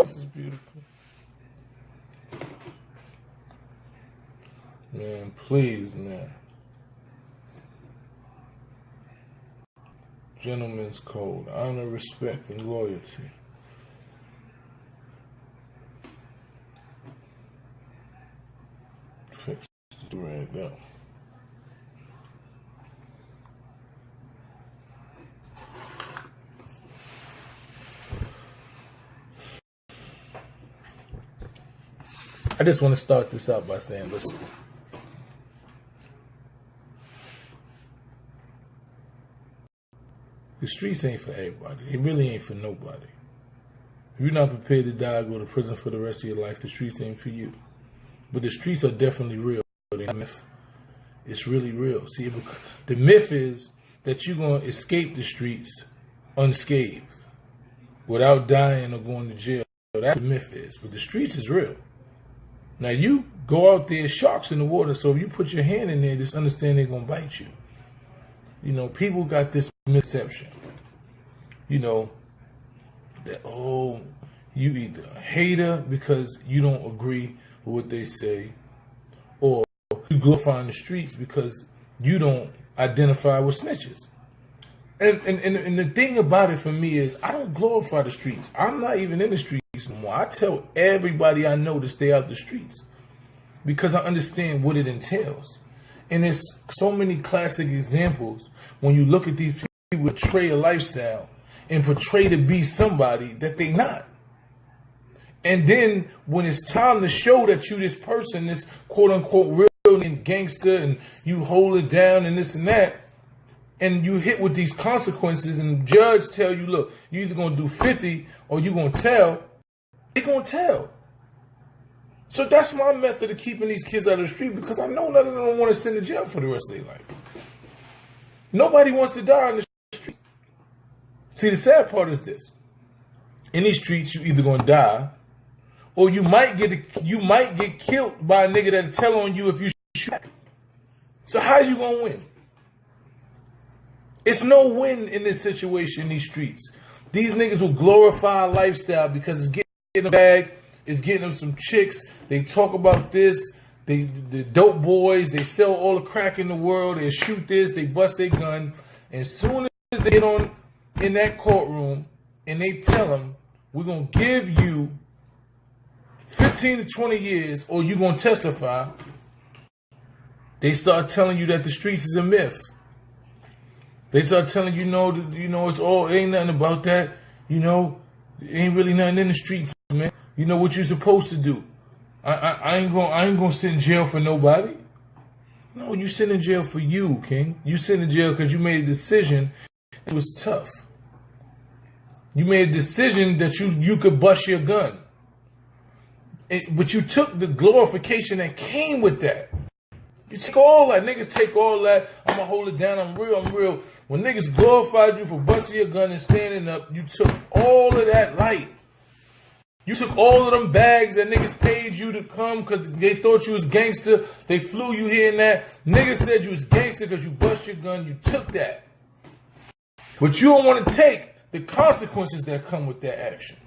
This is beautiful. Man, please, man. Gentleman's code, honor, respect, and loyalty. Fix the right now. I just want to start this out by saying, listen. The streets ain't for everybody. It really ain't for nobody. If you're not prepared to die or go to prison for the rest of your life, the streets ain't for you. But the streets are definitely real. They're not myth. It's really real. See, the myth is that you're going to escape the streets unscathed without dying or going to jail. That's what the myth is. But the streets is real. Now, you go out there, sharks in the water, so if you put your hand in there, just understand they're going to bite you. You know, people got this misconception, you know, that, oh, you either a hater because you don't agree with what they say, or you glorify in the streets because you don't identify with snitches. And the thing about it for me is, I don't glorify the streets. I'm not even in the streets no more. I tell everybody I know to stay out the streets because I understand what it entails. And there's so many classic examples when you look at these people portray a lifestyle and portray to be somebody that they not. And then when it's time to show that you this person, this quote unquote real and gangster, and you hold it down and this and that, and you hit with these consequences and the judge tell you, look, you either going to do 50 or you going to tell, they're going to tell. So that's my method of keeping these kids out of the street, because I know none of them want to send to jail for the rest of their life. Nobody wants to die in the street. See, the sad part is this. In these streets, you're either going to die, or you might get killed by a nigga that'll tell on you if you shoot. So how you going to win? It's no win in this situation in these streets. These niggas will glorify a lifestyle because it's getting a bag, it's getting them some chicks. They talk about this. The dope boys, they sell all the crack in the world. They shoot this, they bust their gun. And as soon as they get on in that courtroom and they tell them, we're going to give you 15 to 20 years or you're going to testify, they start telling you that the streets is a myth. They start telling you, it's all, ain't nothing about that. Ain't really nothing in the streets, man. You know what you're supposed to do. I ain't gonna sit in jail for nobody. No, you sit in jail for you, King. You sit in jail because you made a decision that was tough. You made a decision that you could bust your gun. But you took the glorification that came with that. You take all that. Niggas take all that. I'm gonna hold it down. I'm real. When niggas glorified you for busting your gun and standing up, you took all of that light. You took all of them bags that niggas paid you to come because they thought you was gangster. They flew you here and that. Niggas said you was gangster because you bust your gun. You took that. But you don't want to take the consequences that come with that action.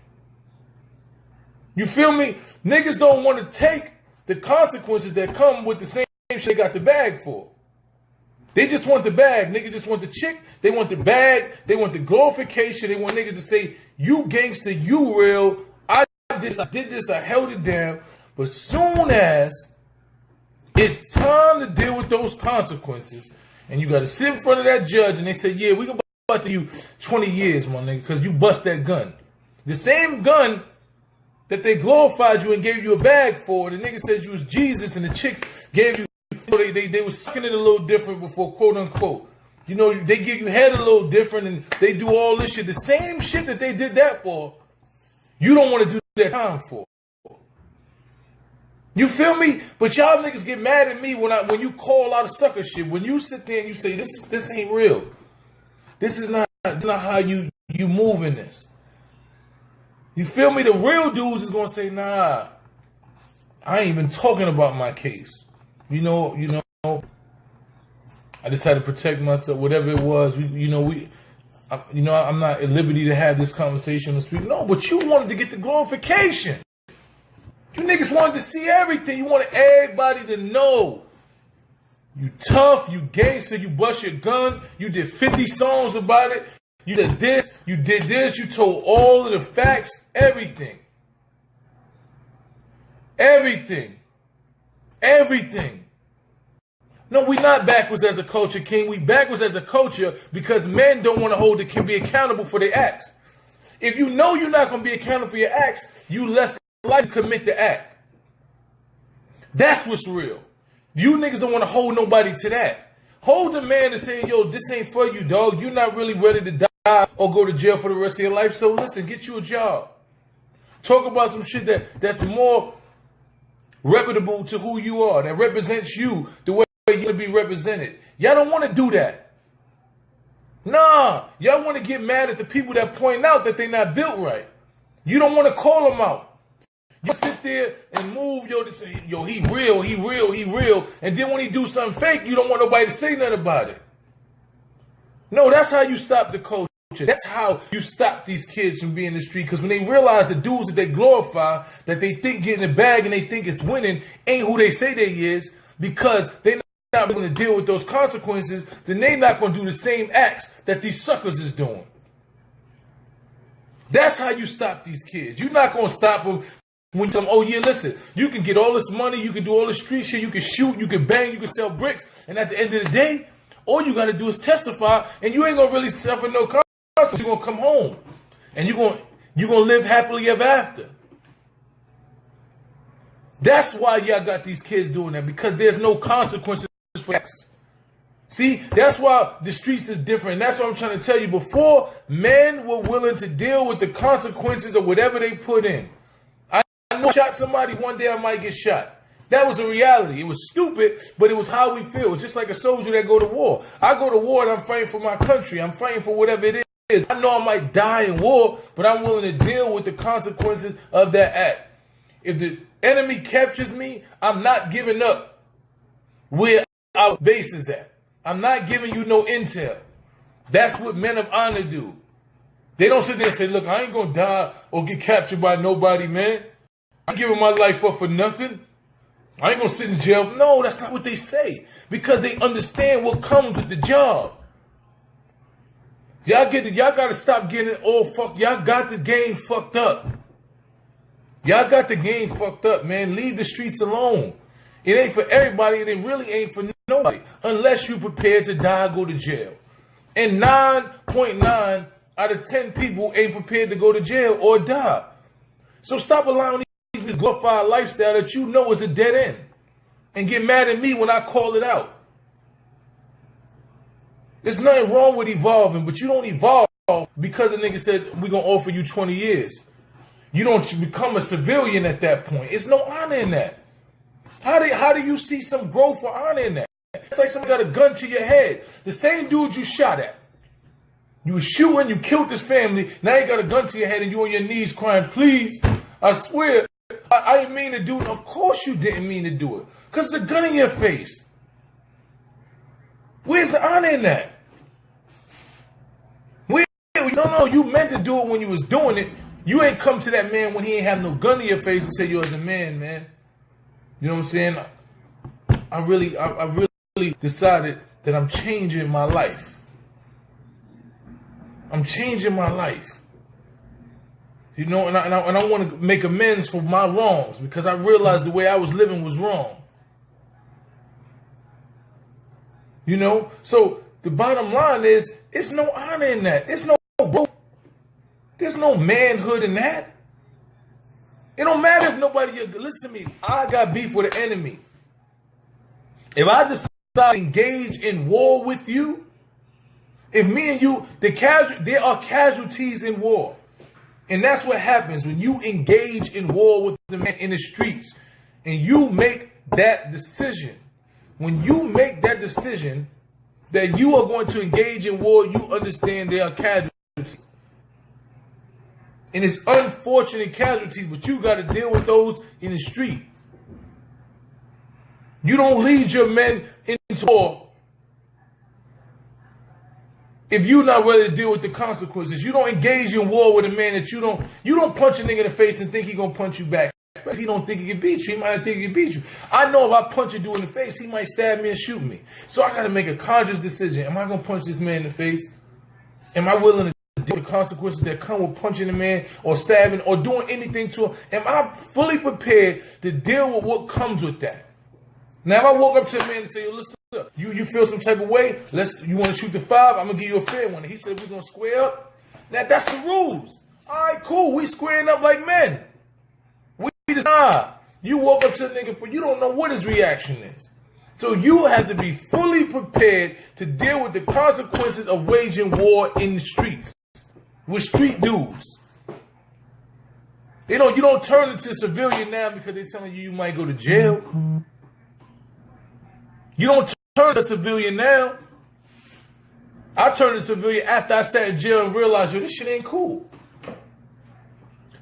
You feel me? Niggas don't want to take the consequences that come with the same shit they got the bag for. They just want the bag. Niggas just want the chick. They want the bag. They want the glorification. They want niggas to say, you gangster, you real. I did this, I held it down. But soon as it's time to deal with those consequences, and you got to sit in front of that judge, and they say, yeah, we can bust you 20 years, my nigga, because you bust that gun. The same gun that they glorified you and gave you a bag for, the nigga said you was Jesus, and the chicks gave you, they was sucking it a little different before, quote unquote. They give you head a little different, and they do all this shit. The same shit that they did that for, you don't want to do that time for. You feel me? But y'all niggas get mad at me when you call out a sucker shit. When you sit there and you say, this ain't real. This is not how you move in this. You feel me? The real dudes is gonna say, nah, I ain't even talking about my case. I just had to protect myself, whatever it was. I'm not at liberty to have this conversation and speak. No, but you wanted to get the glorification. You niggas wanted to see everything. You wanted everybody to know. You tough, you gangster, you bust your gun, you did 50 songs about it, you did this, you told all of the facts, everything. Everything. Everything. No, we not backwards as a culture, King. We backwards as a culture because men don't want to hold it, can be accountable for their acts. If you know you're not going to be accountable for your acts, you less likely to commit the act. That's what's real. You niggas don't want to hold nobody to that. Hold the man to say, yo, this ain't for you, dog. You're not really ready to die or go to jail for the rest of your life. So listen, get you a job. Talk about some shit that's more reputable to who you are, that represents you the way you're going to be represented. Y'all don't want to do that. Nah, y'all want to get mad at the people that point out that they're not built right. You don't want to call them out. You sit there and move, yo, he real. And then when he do something fake, you don't want nobody to say nothing about it. No, that's how you stop the culture. That's how you stop these kids from being in the street. Because when they realize the dudes that they glorify, that they think get in the bag and they think it's winning, ain't who they say they is, because they're not willing to deal with those consequences, then they're not going to do the same acts that these suckers is doing. That's how you stop these kids. You're not going to stop them when you tell them, oh yeah, listen, you can get all this money, you can do all this street shit, you can shoot, you can bang, you can sell bricks, and at the end of the day, all you got to do is testify, and you ain't going to really suffer no consequences. You're going to come home, and you're going to live happily ever after. That's why y'all got these kids doing that, because there's no consequences for acts. See, that's why the streets is different. That's what I'm trying to tell you. Before, men were willing to deal with the consequences of whatever they put in. I know I shot somebody, one day I might get shot. That was a reality. It was stupid, but it was how we feel. It's just like a soldier that go to war. I go to war and I'm fighting for my country. I'm fighting for whatever it is. I know I might die in war, but I'm willing to deal with the consequences of that act. If the enemy captures me, I'm not giving up where our base is at. I'm not giving you no intel. That's what men of honor do. They don't sit there and say, look, I ain't going to die or get captured by nobody, man. I'm giving my life up for nothing. I ain't going to sit in jail. No, that's not what they say. Because they understand what comes with the job. Y'all got to stop getting it all fucked. Y'all got the game fucked up. Y'all got the game fucked up, man. Leave the streets alone. It ain't for everybody, and it really ain't for nobody. Unless you're prepared to die or go to jail. And 9.9 out of 10 people ain't prepared to go to jail or die. So stop allowing this glorified lifestyle that you know is a dead end. And get mad at me when I call it out. There's nothing wrong with evolving, but you don't evolve because a nigga said, we're going to offer you 20 years. You don't become a civilian at that point. It's no honor in that. How do you see some growth or honor in that? It's like somebody got a gun to your head. The same dude you shot at. You were shooting, you killed this family. Now you got a gun to your head and you on your knees crying, please, I swear, I didn't mean to do it. Of course you didn't mean to do it. Because it's a gun in your face. Where's the honor in that? No, you meant to do it when you was doing it. You ain't come to that man when he ain't have no gun in your face and say, yo, as a man, man. You know what I'm saying? I really decided that I'm changing my life. I'm changing my life. You know, and I want to make amends for my wrongs because I realized the way I was living was wrong. You know? So the bottom line is, it's no honor in that. It's no growth. There's no manhood in that. It don't matter if nobody, listen to me, I got beef with an enemy. If I decide to engage in war with you, if me and you, there are casualties in war. And that's what happens when you engage in war with the man in the streets and you make that decision. When you make that decision that you are going to engage in war, you understand there are casualties. And it's unfortunate casualties, but you got to deal with those in the street. You don't lead your men into war if you're not ready to deal with the consequences. You don't engage in war with a man that you don't punch a nigga in the face and think he gonna punch you back. Especially if he don't think he can beat you. He might not think he can beat you. I know if I punch a dude in the face, he might stab me and shoot me. So I gotta make a conscious decision. Am I gonna punch this man in the face? Am I willing to deal with the consequences that come with punching a man or stabbing or doing anything to him? Am I fully prepared to deal with what comes with that? Now, if I walk up to a man and say, yo, listen up, you feel some type of way, you want to shoot the 5, I'm going to give you a fair one. And he said, we're going to square up. Now, that's the rules. All right, cool. We squaring up like men. We just, you walk up to the nigga, but you don't know what his reaction is. So you have to be fully prepared to deal with the consequences of waging war in the streets with street dudes. You don't turn into a civilian now because they're telling you might go to jail. You don't turn to a civilian now. I turned to a civilian after I sat in jail and realized, yo, this shit ain't cool.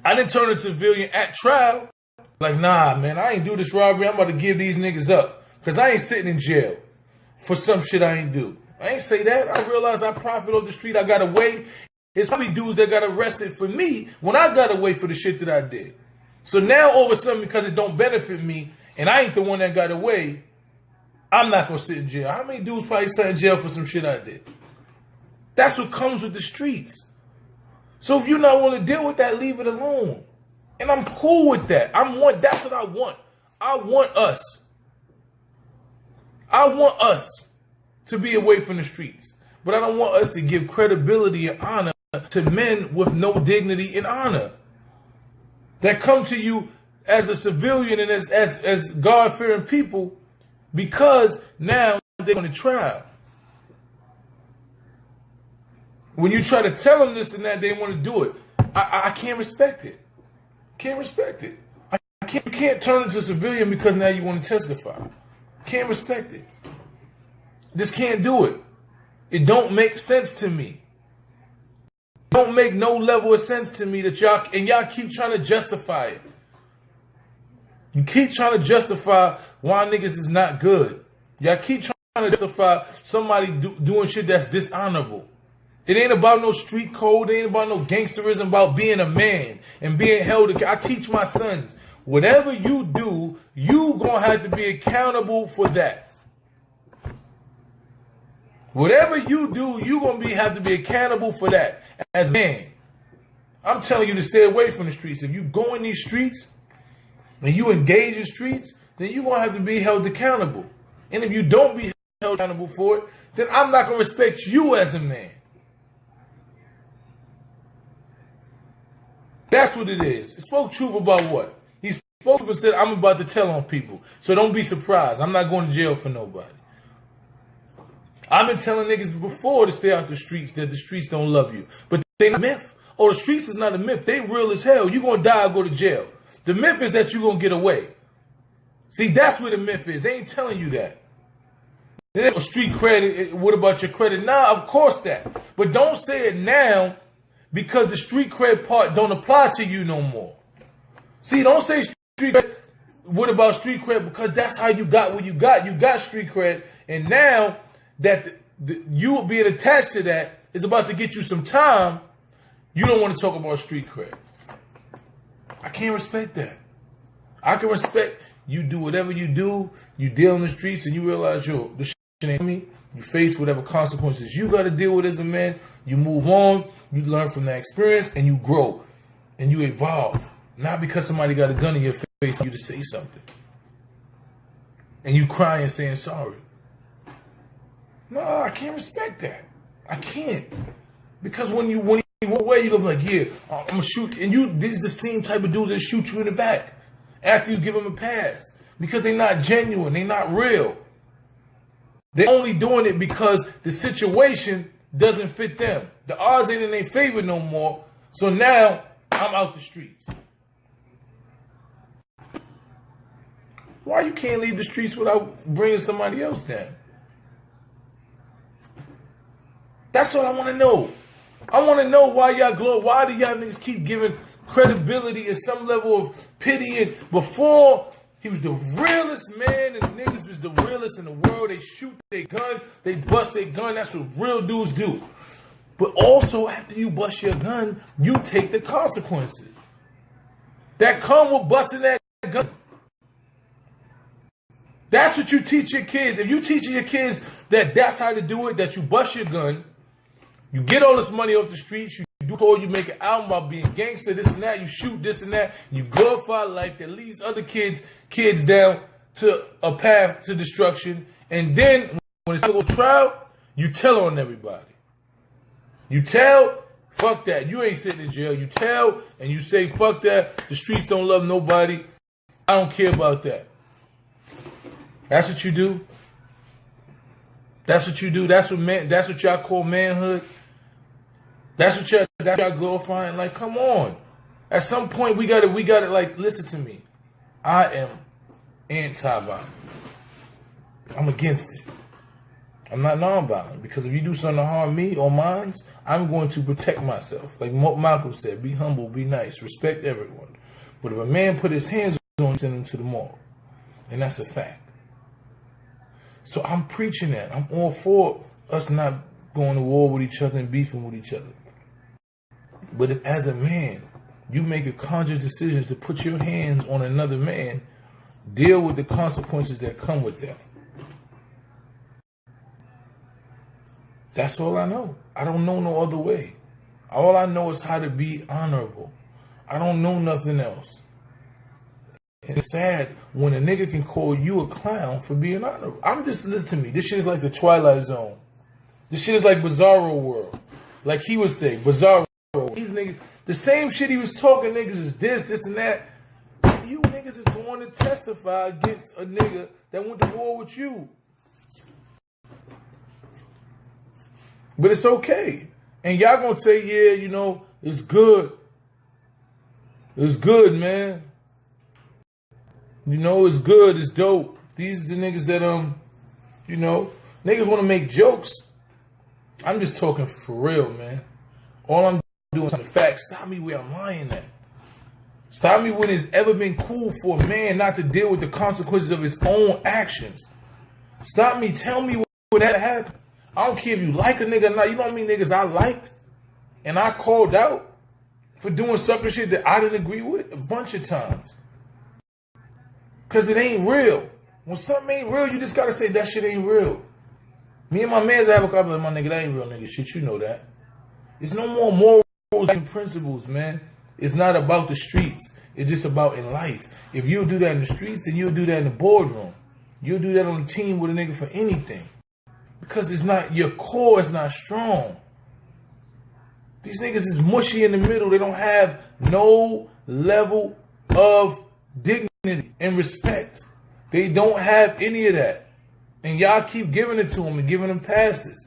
I didn't turn to a civilian at trial. Like, nah, man, I ain't do this robbery. I'm about to give these niggas up. Because I ain't sitting in jail for some shit I ain't do. I ain't say that. I realized I profit off the street. I got away. It's probably dudes that got arrested for me when I got away for the shit that I did. So now all of a sudden, because it don't benefit me, and I ain't the one that got away, I'm not going to sit in jail. How many dudes probably sat in jail for some shit I did? That's what comes with the streets. So if you not want to deal with that, leave it alone. And I'm cool with that. That's what I want. I want us. I want us to be away from the streets. But I don't want us to give credibility and honor to men with no dignity and honor. That come to you as a civilian and as God-fearing people because now they're going to trial. When you try to tell them this and that, they want to do it. I can't respect it. Can't respect it. You can't turn into a civilian because now you want to testify. Can't respect it. Just can't do it. It don't make sense to me. Don't make no level of sense to me that y'all keep trying to justify it. You keep trying to justify why niggas is not good. Y'all keep trying to justify somebody doing shit that's dishonorable. It ain't about no street code. It ain't about no gangsterism. About being a man and being held. I teach my sons, whatever you do, you gonna have to be accountable for that. Whatever you do, you gonna have to be accountable for that as a man. I'm telling you to stay away from the streets. If you go in these streets and you engage in streets, then you gonna have to be held accountable. And if you don't be held accountable for it, then I'm not gonna respect you as a man. That's what it is. It spoke truth about what? He spoke and said, I'm about to tell on people. So don't be surprised. I'm not going to jail for nobody. I've been telling niggas before to stay out the streets that the streets don't love you. But they not a myth. Oh, the streets is not a myth. They real as hell. You're going to die or go to jail. The myth is that you're going to get away. See, that's what the myth is. They ain't telling you that. They ain't street credit. What about your credit? Nah, of course that. But don't say it now because the street cred part don't apply to you no more. See, don't say street cred. What about street cred? Because that's how you got what you got. You got street cred. And now that you being attached to that is about to get you some time, you don't want to talk about street cred. I can't respect that. I can respect you do whatever you do, you deal in the streets and you realize, yo, this shit ain't me. You face whatever consequences you got to deal with as a man. You move on, you learn from that experience, and you grow. And you evolve. Not because somebody got a gun in your face for you to say something. And you cry and saying sorry. No, I can't respect that. I can't. Because when you walk away, you're going to be like, yeah, I'm going to shoot. And these are the same type of dudes that shoot you in the back after you give them a pass. Because they're not genuine. They're not real. They're only doing it because the situation doesn't fit them. The odds ain't in their favor no more. So now I'm out the streets. Why you can't leave the streets without bringing somebody else down? That's what I want to know. I want to know why why do y'all niggas keep giving credibility and some level of pity? And before, he was the realest man, and the niggas was the realest in the world. They shoot their gun, they bust their gun. That's what real dudes do. But also, after you bust your gun, you take the consequences that come with busting that gun. That's what you teach your kids. If you teach your kids that that's how to do it, that you bust your gun, you get all this money off the streets, you do all, you make an album about being gangster, this and that, you shoot this and that, you glorify life that leads other kids down to a path to destruction, and then when it's time to go to trial, you tell on everybody. You tell, fuck that, you ain't sitting in jail. You tell and you say, fuck that, the streets don't love nobody, I don't care about that. That's what you do. That's what you do. That's what y'all call manhood. That's what y'all glorifying. Like, come on. At some point we gotta like, listen to me. I am anti-violent. I'm against it. I'm not non-violent, because if you do something to harm me or mine, I'm going to protect myself. Like Malcolm said, be humble, be nice, respect everyone. But if a man put his hands on you, send him to the morgue. And that's a fact. So I'm preaching that. I'm all for us not going to war with each other and beefing with each other. But if, as a man, you make a conscious decision to put your hands on another man, deal with the consequences that come with that. That's all I know. I don't know no other way. All I know is how to be honorable. I don't know nothing else. And it's sad when a nigga can call you a clown for being honorable. Listen to me. This shit is like the Twilight Zone. This shit is like Bizarro World. Like he would say, Bizarro World. These niggas, the same shit he was talking niggas is this and that. You niggas is going to testify against a nigga that went to war with you. But it's okay. And y'all gonna say, yeah, you know, it's good. It's good, man. You know, it's good, it's dope. These are the niggas that, you know, niggas want to make jokes. I'm just talking for real, man. All I'm doing is the facts. Stop me where I'm lying at. Stop me when it's ever been cool for a man not to deal with the consequences of his own actions. Stop me, tell me what that happened. I don't care if you like a nigga or not. You know how many niggas I liked and I called out for doing something shit that I didn't agree with a bunch of times. Because it ain't real. When something ain't real, you just got to say that shit ain't real. Me and my mans have a couple of my nigga, that ain't real nigga shit. You know that. It's no more morals and principles, man. It's not about the streets. It's just about in life. If you'll do that in the streets, then you'll do that in the boardroom. You'll do that on the team with a nigga for anything. Because it's not, your core is not strong. These niggas is mushy in the middle. They don't have no level of dignity and respect. They don't have any of that. And y'all keep giving it to them and giving them passes.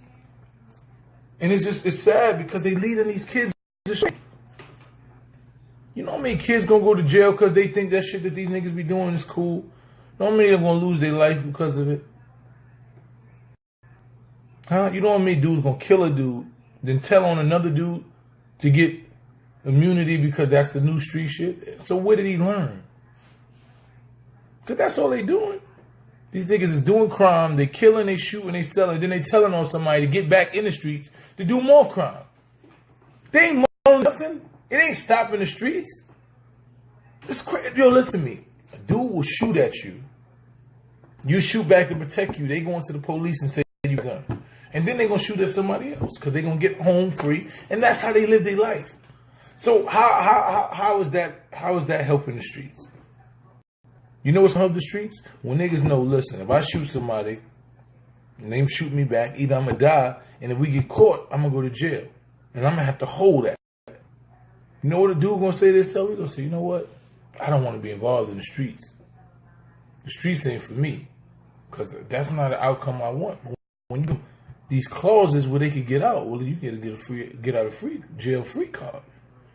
And it's sad because they leading these kids astray. You know how many kids gonna go to jail because they think that shit that these niggas be doing is cool? You know how many are gonna lose their life because of it? Huh? You know how many dudes gonna kill a dude, then tell on another dude to get immunity because that's the new street shit? So where did he learn? Because that's all they doing. These niggas is doing crime, they killing, they shooting, they selling, then they telling on somebody to get back in the streets to do more crime. They ain't learning nothing. It ain't stopping the streets. It's crazy. Yo, listen to me. A dude will shoot at you. You shoot back to protect you. They go into the police and say you gun. And then they going to shoot at somebody else because they going to get home free. And that's how they live their life. So how is that helping the streets? You know what's helping the streets? When niggas know, listen, if I shoot somebody and they shoot me back, either I'm going to die, and if we get caught, I'm going to go to jail. And I'm going to have to hold that. You know what a dude going to say to himself? He's going to say, you know what? I don't want to be involved in the streets. The streets ain't for me. Because that's not the outcome I want. When you these clauses where they could get out, well, you get out of jail free card.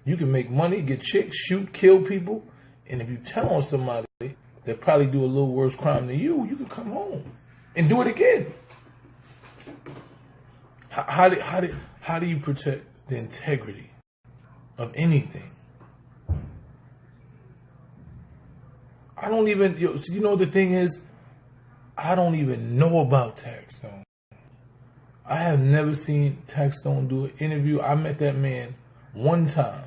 You can make money, get chicks, shoot, kill people. And if you tell on somebody that probably do a little worse crime than you can come home and do it again. How do you protect the integrity of anything? I don't even, you know the thing is, I don't even know about tax stone. I have never seen Taxstone do an interview. I met that man one time.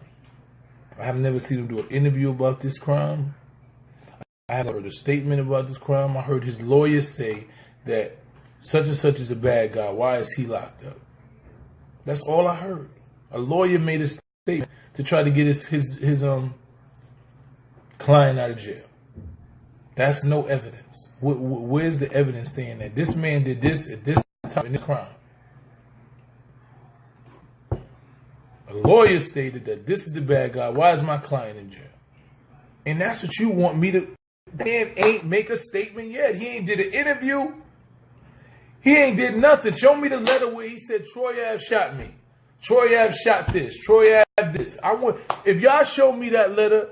I have never seen him do an interview about this crime. I haven't heard a statement about this crime. I heard his lawyer say that such and such is a bad guy. Why is he locked up? That's all I heard. A lawyer made a statement to try to get his client out of jail. That's no evidence. Where's the evidence saying that this man did this at this time in this crime? A lawyer stated that this is the bad guy. Why is my client in jail? And that's what you want me to... Man ain't make a statement yet. He ain't did an interview. He ain't did nothing. Show me the letter where he said Troy Ave shot me. Troy Ave shot this. Troy Ave this. If y'all show me that letter,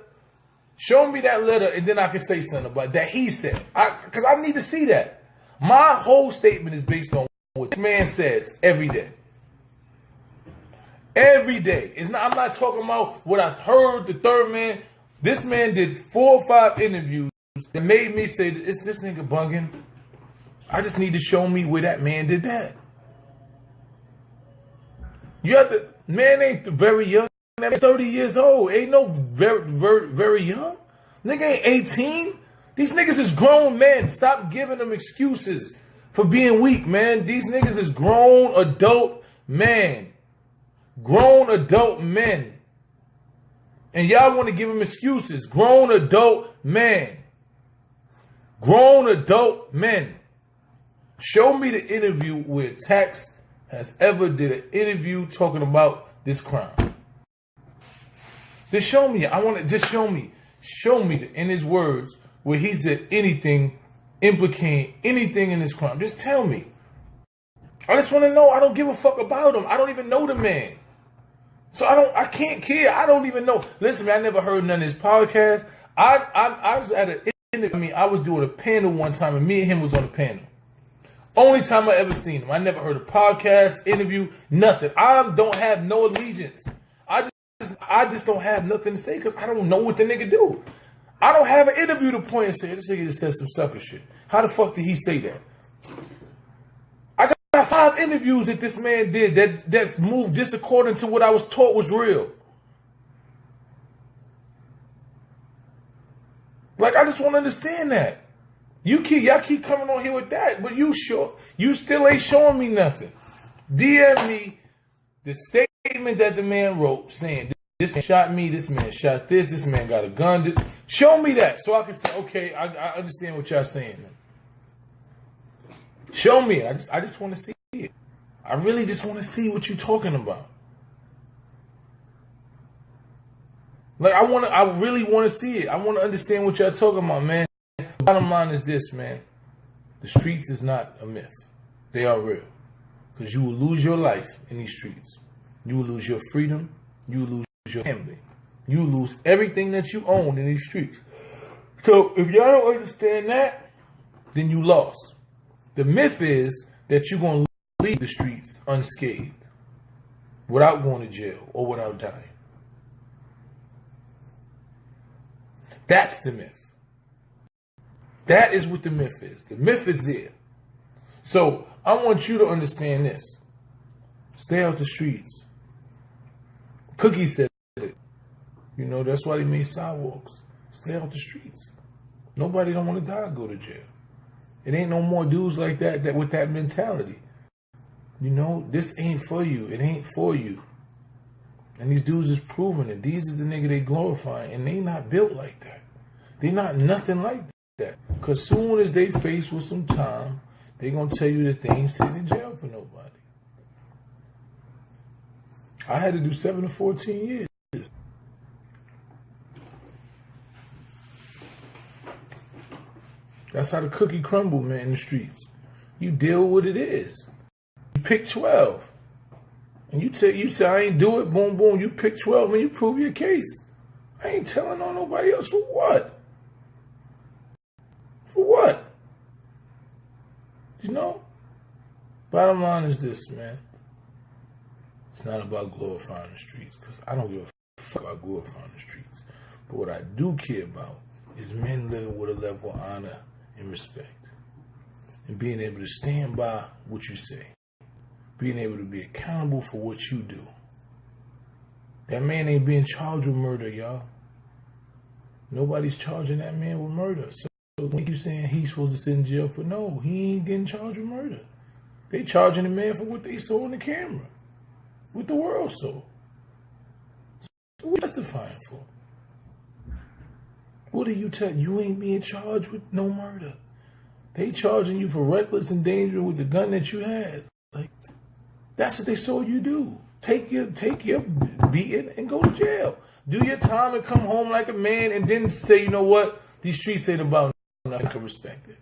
and then I can say something about that he said. Because I need to see that. My whole statement is based on what this man says every day. Every day. I'm not talking about what I heard the third man. This man did 4 or 5 interviews that made me say, is this nigga bugging? I just need to show me where that man did that. Man ain't very young. 30 years old. Ain't no very young. Nigga ain't 18. These niggas is grown men. Stop giving them excuses for being weak, man. These niggas is grown adult men. Grown adult men. And y'all want to give them excuses. Grown adult men. Grown adult men. Show me the interview where Tax has ever did an interview talking about this crime. Just show me. Just show me. Show me in his words where he said anything implicating anything in this crime. Just tell me. I just want to know. I don't give a fuck about him. I don't even know the man. So I can't care. I don't even know. Listen, man, I never heard none of his podcast. I was at an interview. I was doing a panel one time, and me and him was on a panel. Only time I ever seen him. I never heard a podcast, interview, nothing. I don't have no allegiance. I just don't have nothing to say because I don't know what the nigga do. I don't have an interview to point and say, this nigga just said some sucker shit. How the fuck did he say that? I got 5 interviews that this man did that's moved this according to what I was taught was real. Like, I just want to understand that. Y'all keep coming on here with that, but you still ain't showing me nothing. DM me the statement that the man wrote saying, this man shot me, this man shot this man got a gun. Show me that so I can say, okay, I understand what y'all saying. Man. Show me it. I just want to see it. I really just want to see what you're talking about. Like, I really want to see it. I want to understand what y'all talking about, man. The bottom line is this, man. The streets is not a myth. They are real. Because you will lose your life in these streets. You will lose your freedom. You will lose your family. You will lose everything that you own in these streets. So if y'all don't understand that, then you lost. The myth is that you're going to leave the streets unscathed without going to jail or without dying. That's the myth. That is what the myth is. The myth is there. So I want you to understand this. Stay out the streets. Cookie said it. You know, that's why they made sidewalks. Stay out the streets. Nobody don't want to die or go to jail. It ain't no more dudes like that with that mentality. You know, this ain't for you. It ain't for you. And these dudes is proving it. These is the nigga they glorifying. And they not built like that. They not nothing like that. Because soon as they face with some time, they going to tell you that they ain't sitting in jail for nobody. I had to do 7 to 14 years. That's how the cookie crumble, man, in the streets. You deal with what it is. You pick 12. And you say, I ain't do it, boom, boom. You pick 12 and you prove your case. I ain't telling on nobody else for what? For what? You know? Bottom line is this, man. It's not about glorifying the streets, because I don't give a fuck about glorifying the streets. But what I do care about is men living with a level of honor and respect. And being able to stand by what you say. being able to be accountable for what you do. That man ain't being charged with murder, y'all. Nobody's charging that man with murder. So when you saying he's supposed to sit in jail for, no, he ain't getting charged with murder. They charging the man for what they saw on the camera, what the world saw. So what are you testifying for? What are you telling? You ain't being charged with no murder. They charging you for reckless endangering with the gun that you had. Like, that's what they saw you do. Take your beating and go to jail. Do your time and come home like a man, and then say, you know what? These streets ain't about nothing. I can respect it.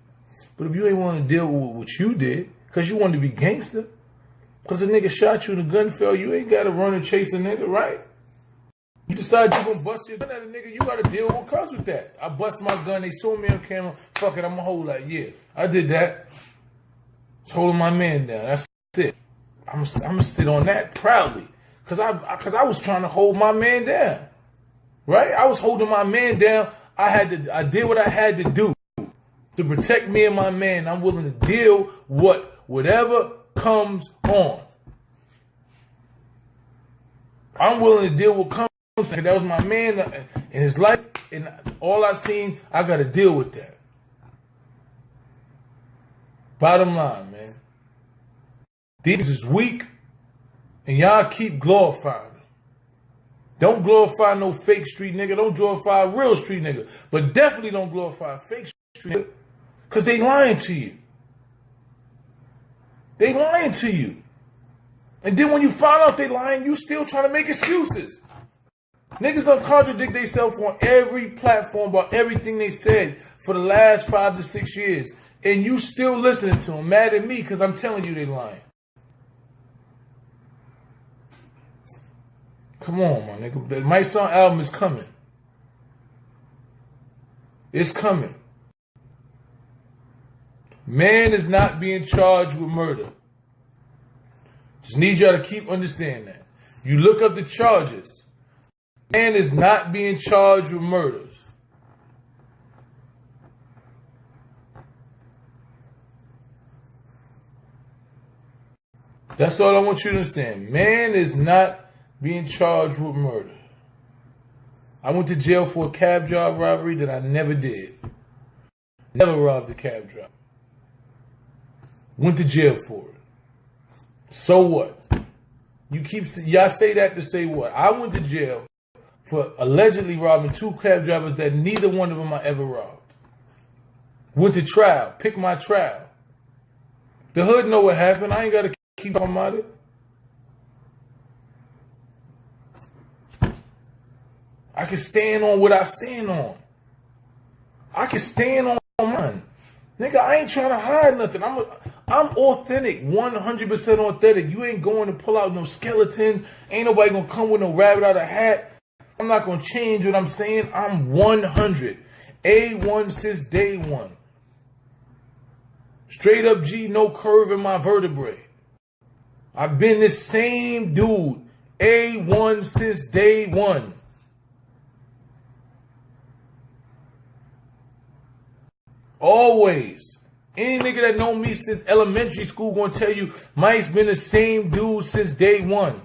But if you ain't want to deal with what you did, because you wanted to be gangster, because a nigga shot you and the gun fell, you ain't got to run and chase a nigga, right? You decide you're going to bust your gun at a nigga, you got to deal with what comes with that. I bust my gun, they saw me on camera, fuck it, I'm going to hold that. Yeah, I did that. Just holding my man down, that's it. I'm going to sit on that proudly, because I was trying to hold my man down, right? I was holding my man down. I did what I had to do to protect me and my man. I'm willing to deal with whatever comes on. I'm willing to deal with comes. That was my man in his life, and all I seen, I got to deal with that. Bottom line, man. These is weak, and y'all keep glorifying them. Don't glorify no fake street nigga. Don't glorify a real street nigga. But definitely don't glorify a fake street nigga, because they lying to you. They lying to you. And then when you find out they lying, you still trying to make excuses. Niggas don't contradict themselves on every platform about everything they said for the last 5 to 6 years. And you still listening to them, mad at me because I'm telling you they lying. Come on, my nigga. The Mysonne album is coming. It's coming. Man is not being charged with murder. Just need y'all to keep understanding that. You look up the charges. Man is not being charged with murders. That's all I want you to understand. Man is not being charged with murder. I went to jail for a cab driver robbery that I never did. Never robbed a cab driver. Went to jail for it. So what? Y'all say that to say what? I went to jail for allegedly robbing 2 cab drivers that neither one of them I ever robbed. Went to trial. Picked my trial. The hood know what happened. I ain't got to keep on about it. I can stand on what I stand on. I can stand on mine. Nigga, I ain't trying to hide nothing. I'm authentic, 100% authentic. You ain't going to pull out no skeletons. Ain't nobody going to come with no rabbit out of a hat. I'm not going to change what I'm saying. I'm 100. A1 since day one. Straight up G, no curve in my vertebrae. I've been this same dude. A1 since day one. Always. Any nigga that know me since elementary school gonna tell you Mike's been the same dude since day one.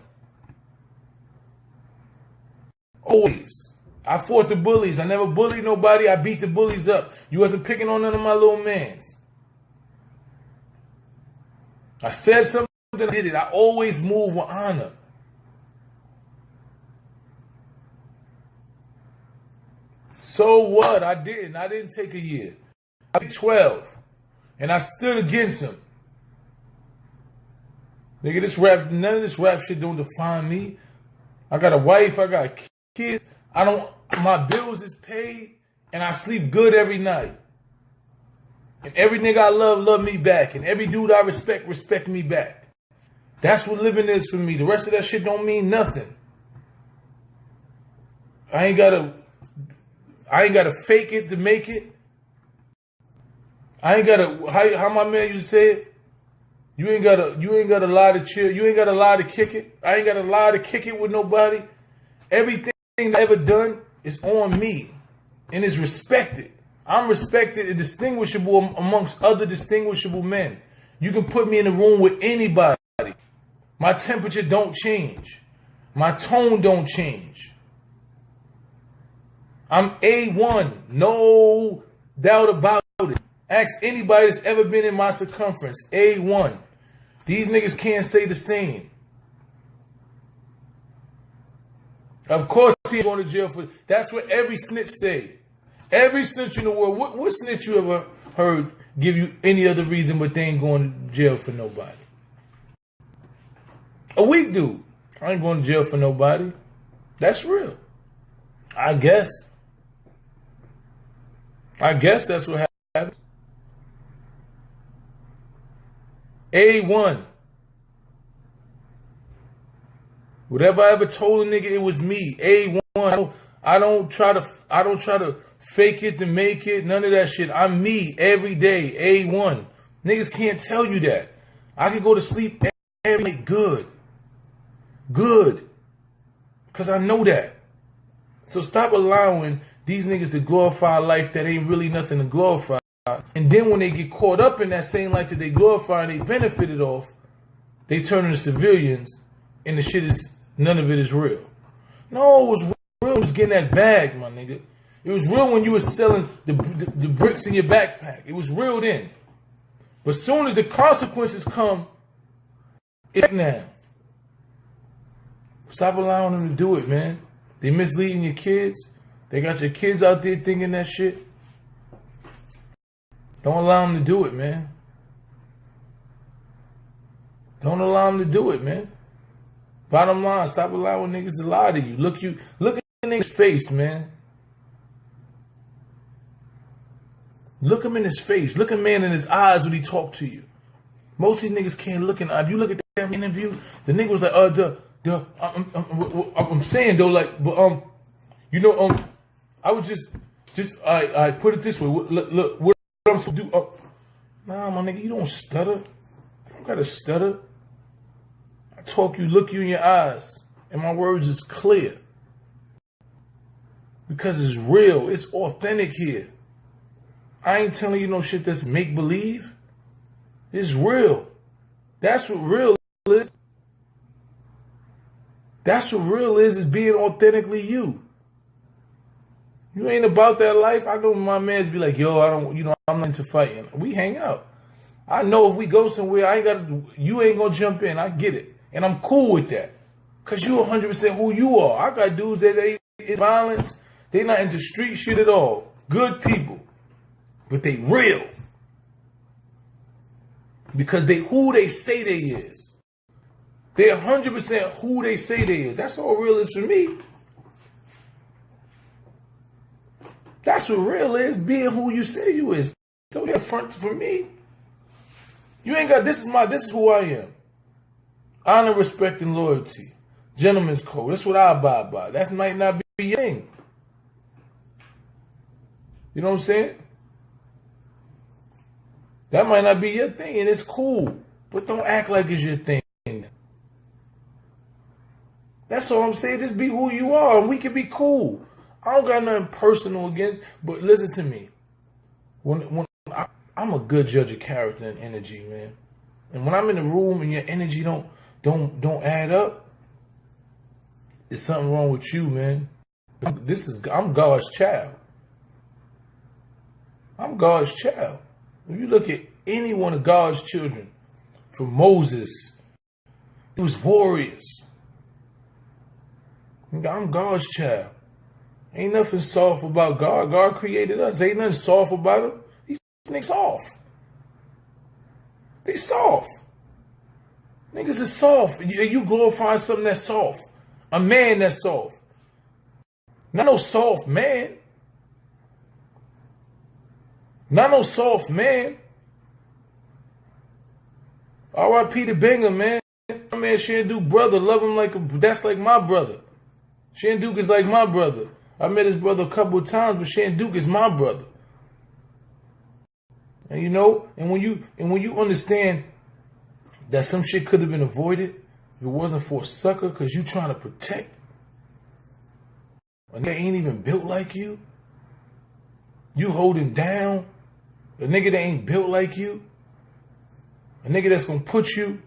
Always. I fought the bullies. I never bullied nobody. I beat the bullies up. You wasn't picking on none of my little mans. I said something, I did it. I always move with honor. So what? I didn't take a year. I did 12. And I stood against him. Nigga, none of this rap shit don't define me. I got a wife, I got kids. My bills is paid, and I sleep good every night. And every nigga I love me back. And every dude I respect me back. That's what living is for me. The rest of that shit don't mean nothing. I ain't gotta fake it to make it. I ain't gotta, how my man used to say it? You ain't gotta lie to chill. You ain't gotta lie to kick it. I ain't gotta lie to kick it with nobody. Everything I ever done is on me. And is respected. I'm respected and distinguishable amongst other distinguishable men. You can put me in a room with anybody. My temperature don't change. My tone don't change. I'm A1. No doubt about it. Ask anybody that's ever been in my circumference. A1. These niggas can't say the same. Of course he ain't going to jail for it. That's what every snitch say. Every snitch in the world. What snitch you ever heard give you any other reason but they ain't going to jail for nobody? A weak dude. I ain't going to jail for nobody. That's real. I guess that's what happens. A1. Whatever I ever told a nigga, it was me. A1. I don't try to fake it to make it. None of that shit. I'm me every day. A1. Niggas can't tell you that. I can go to sleep every night good. Because I know that. So stop allowing these niggas to glorify life that ain't really nothing to glorify. And then when they get caught up in that same life that they glorify and they benefited off, they turn into civilians and the shit is, none of it is real. No, it was real. It was getting that bag, my nigga. It was real when you were selling the bricks in your backpack. It was real then. But as soon as the consequences come, it's now. Stop allowing them to do it, man. They misleading your kids. They got your kids out there thinking that shit. Don't allow them to do it, man. Don't allow them to do it, man. Bottom line, stop allowing niggas to lie to you. Look at the nigga's face, man. Look him in his face. Look a man in his eyes when he talk to you. Most of these niggas can't look in the eye. If you look at that interview, the nigga was like, I'm saying though, like, but I would I put it this way. Look, what I'm supposed to do? Nah, my nigga, you don't stutter. You don't gotta stutter. I talk you, look you in your eyes, and my words is clear because it's real. It's authentic here. I ain't telling you no shit that's make believe. It's real. That's what real is. That's what real is being authentically you. You ain't about that life. I know my mans be like, yo, I'm not into fighting. We hang out. I know if we go somewhere, you ain't gonna jump in. I get it. And I'm cool with that. Cause you 100% who you are. I got dudes that it's violence. They not into street shit at all. Good people. But they real. Because they who they say they is. They 100% who they say they is. That's all real is for me. That's what real is, being who you say you is. Don't get front for me. You ain't got, this is who I am. Honor, respect, and loyalty. Gentleman's code. That's what I abide by. That might not be your thing. You know what I'm saying? That might not be your thing, and it's cool. But don't act like it's your thing. That's all I'm saying. Just be who you are, and we can be cool. I don't got nothing personal against, but listen to me. I'm a good judge of character and energy, man. And when I'm in the room and your energy don't add up, there's something wrong with you, man. I'm God's child. I'm God's child. When you look at any one of God's children, from Moses, he was warriors. I'm God's child. Ain't nothing soft about God. God created us. Ain't nothing soft about him. These niggas soft. They soft. Niggas is soft. You glorify something that's soft. A man that's soft. Not no soft man. Not no soft man. R.I.P. to Banger, man. My man Shanduke brother. Love him that's like my brother. Shanduke is like my brother. I met his brother a couple of times, but Shanduke is my brother. And and when you understand that some shit could have been avoided if it wasn't for a sucker, cause you trying to protect a nigga ain't even built like you. You holding down a nigga that ain't built like you. A nigga that's gonna put you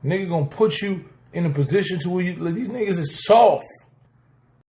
Nigga gonna put you in a position to where you, like, these niggas is soft.